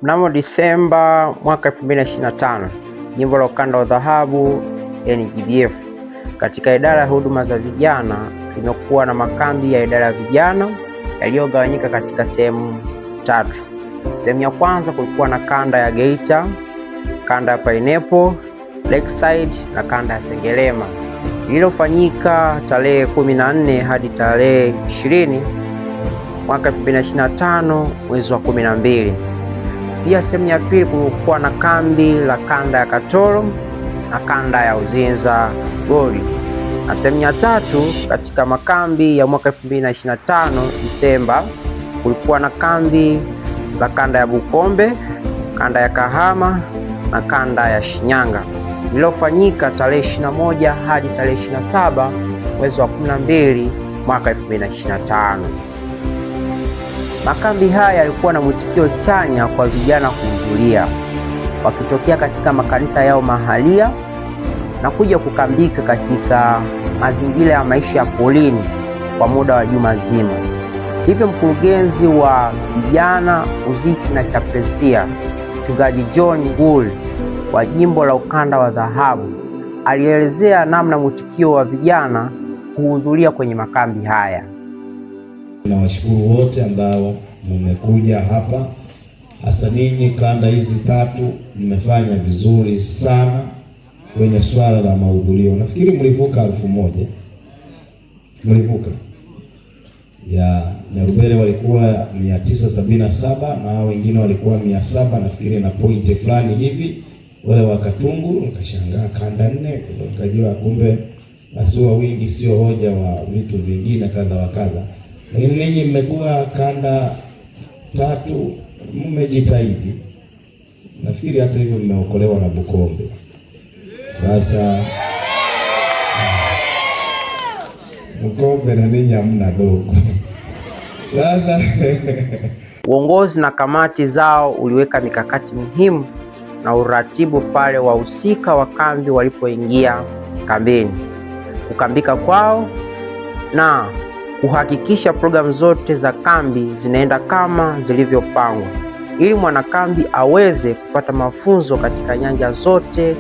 Mnamo Disemba mwaka 2025, Jimbo la Ukanda wa Dhahabu NGBF katika idara ya huduma za vijana limekuwa na makambi ya idara ya vijana yaliyogawanyika katika sehemu tatu. Sehemu ya kwanza kulikuwa na kanda ya Geita, kanda ya Pineapple, Lakeside na kanda ya Sengerema, lililofanyika tarehe 14 hadi tarehe 20 mwaka 2025 mwezi wa 12. Pia sehemu ya pili kulikuwa na kambi la kanda ya Katoro na kanda ya Uzinza Goli, na sehemu ya tatu katika makambi ya mwaka 2025 Disemba kulikuwa na kambi la kanda ya Bukombe, kanda ya Kahama na kanda ya Shinyanga, lililofanyika tarehe 21 hadi tarehe 27 mwezi wa 12 mwaka 2025. Makambi haya yalikuwa na mwitikio chanya kwa vijana kuhudhuria, wakitokea katika makanisa yao mahalia na kuja kukambika katika mazingira ya maisha ya porini kwa muda wa juma zima. Hivyo mkurugenzi wa vijana, muziki na chaplainsia, Mchungaji John Nguli wa Jimbo la Ukanda wa Dhahabu alielezea namna mwitikio wa vijana kuhudhuria kwenye makambi haya. Nawashukuru wote ambao mmekuja hapa, hasa ninyi kanda hizi tatu, mmefanya vizuri sana kwenye swala la mahudhurio. Nafikiri mlivuka 1000. Mlivuka. Ya Nyarubele walikuwa 977 na wengine walikuwa 700 nafikiri na pointi fulani hivi. Wale wakatungu nikashangaa kanda 4, nikajua kumbe basi wingi sio hoja wa vitu vingine kadha wa kadha. Lakini ninyi mmekuwa kanda tatu, mmejitahidi. Nafikiri hata hivyo mmeokolewa na Bukombe. Sasa Bukombe na ninyi hamna dogo. Sasa uongozi na kamati zao uliweka mikakati muhimu na uratibu pale wahusika wa kambi walipoingia kambini, kukambika kwao na kuhakikisha programu zote za kambi zinaenda kama zilivyopangwa, ili mwanakambi aweze kupata mafunzo katika nyanja zote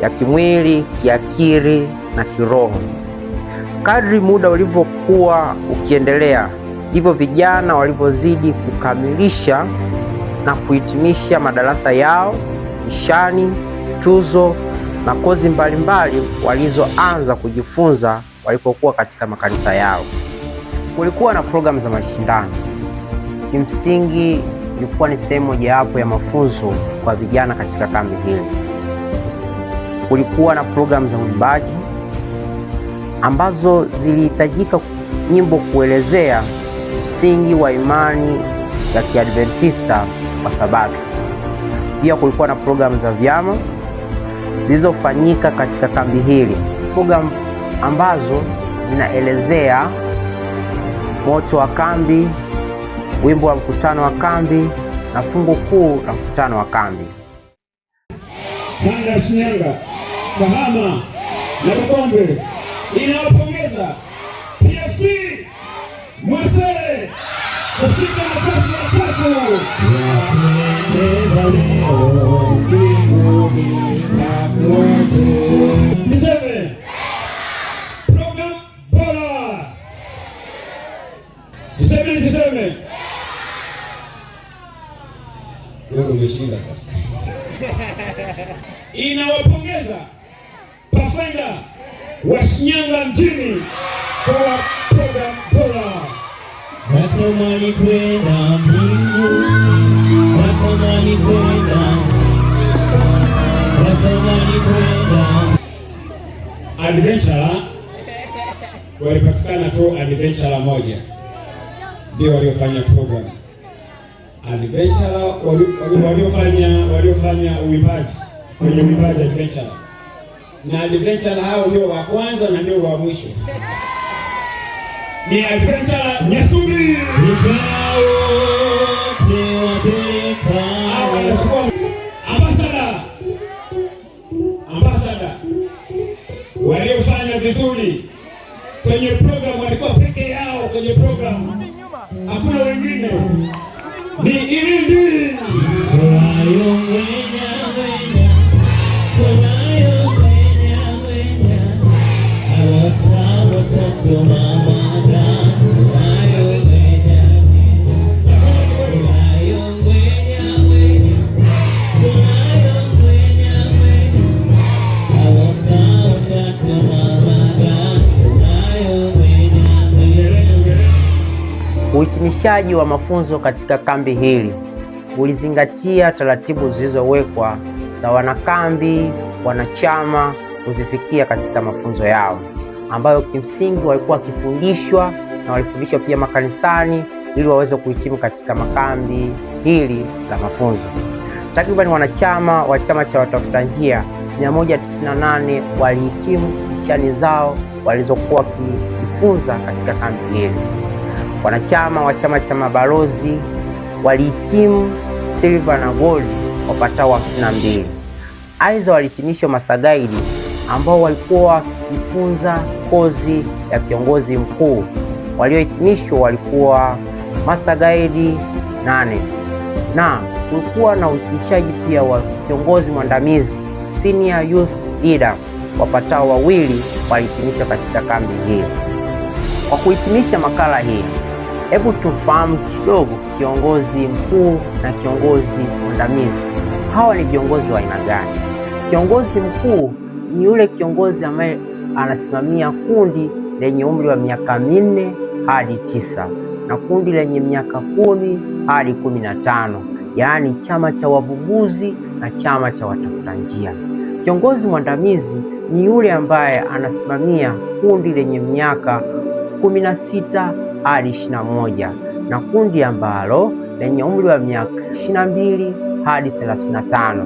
ya kimwili, kiakili na kiroho. Kadri muda ulivyokuwa ukiendelea, ndivyo vijana walivyozidi kukamilisha na kuhitimisha madarasa yao, nishani, tuzo na kozi mbalimbali walizoanza kujifunza walipokuwa katika makanisa yao. Kulikuwa na programu za mashindano. Kimsingi ilikuwa ni sehemu mojawapo ya mafunzo kwa vijana katika kambi hili. Kulikuwa na programu za uimbaji ambazo zilihitajika nyimbo kuelezea msingi wa imani ya Kiadventista wa Sabato. Pia kulikuwa na programu za vyama zilizofanyika katika kambi hili, programu ambazo zinaelezea moto wa kambi, wimbo wa mkutano wa kambi na fungu kuu la mkutano wa kambi. Kanda Shinyanga, Kahama na Bukombe inawapongeza PFC Mwasele kushika nafasi ya 3. Niseme program bora. Niseme wewe umeshinda sasa. Inawapongeza Pathfinder wa Shinyanga mjini kwa program bora. Natamani kwenda mbinguni, natamani kwenda adventure. Walipatikana tu adventure moja ndio waliofanya program. Adventure waliofanya uimbaji kwenye uimbaji adventure, na adventure hao ndio wa kwanza na ndio wa mwisho. Ni adventure Nyasubi ambassador waliofanya vizuri kwenye program, walikuwa peke yao kwenye program, hakuna wengine. Ni Ilindi Uhitimishaji wa mafunzo katika kambi hili ulizingatia taratibu zilizowekwa za wanakambi, wanachama kuzifikia katika mafunzo yao, ambayo kimsingi walikuwa wakifundishwa na walifundishwa pia makanisani ili waweze kuhitimu katika makambi hili la mafunzo. Takriban wanachama wa chama cha watafuta njia 198 walihitimu nishani zao walizokuwa wakijifunza katika kambi hili. Wanachama wa chama cha mabalozi walihitimu silver na gold wapatao 52. Aidha, walihitimishwa master guide ambao walikuwa wakijifunza kozi ya kiongozi mkuu. Waliohitimishwa walikuwa master guide 8, na kulikuwa na uhitimishaji pia wa kiongozi mwandamizi senior youth leader wapatao 2 walihitimishwa katika kambi hii. Kwa kuhitimisha makala hii, hebu tufahamu kidogo kiongozi mkuu na kiongozi mwandamizi. Hawa ni viongozi wa aina gani? Kiongozi mkuu ni yule kiongozi ambaye anasimamia kundi lenye umri wa miaka 4 hadi 9 na kundi lenye miaka 10 hadi 15, yaani chama cha wavuguzi na chama cha watafuta njia. Kiongozi mwandamizi ni yule ambaye anasimamia kundi lenye miaka 16 hadi 21 na kundi ambalo lenye umri wa miaka 22 hadi 35.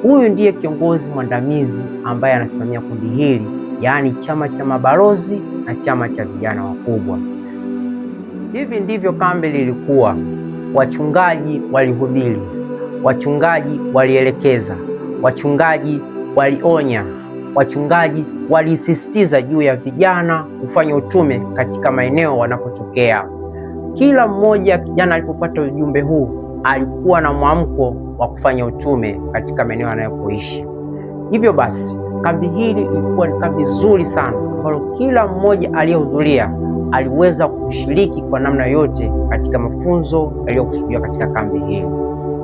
Huyu ndiye kiongozi mwandamizi ambaye anasimamia kundi hili, yaani chama cha mabalozi na chama cha vijana wakubwa. Hivi ndivyo kambi lilikuwa. Wachungaji walihubiri, wachungaji walielekeza, wachungaji walionya, wachungaji walisisitiza juu ya vijana kufanya utume katika maeneo wanapotokea. Kila mmoja kijana alipopata ujumbe huu alikuwa na mwamko wa kufanya utume katika maeneo anayoishi. Hivyo basi, kambi hili ilikuwa ni kambi nzuri sana ambalo kila mmoja aliyehudhuria aliweza kushiriki kwa namna yote katika mafunzo yaliyokusudiwa katika kambi hili.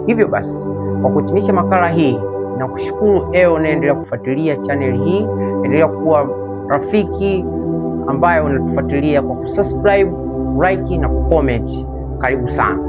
Hivyo basi, kwa kuhitimisha makala hii, na kushukuru unaendelea kufuatilia channel hii. Endelea kuwa rafiki ambaye unatufuatilia kwa kusubscribe, like na kucomment. Karibu sana.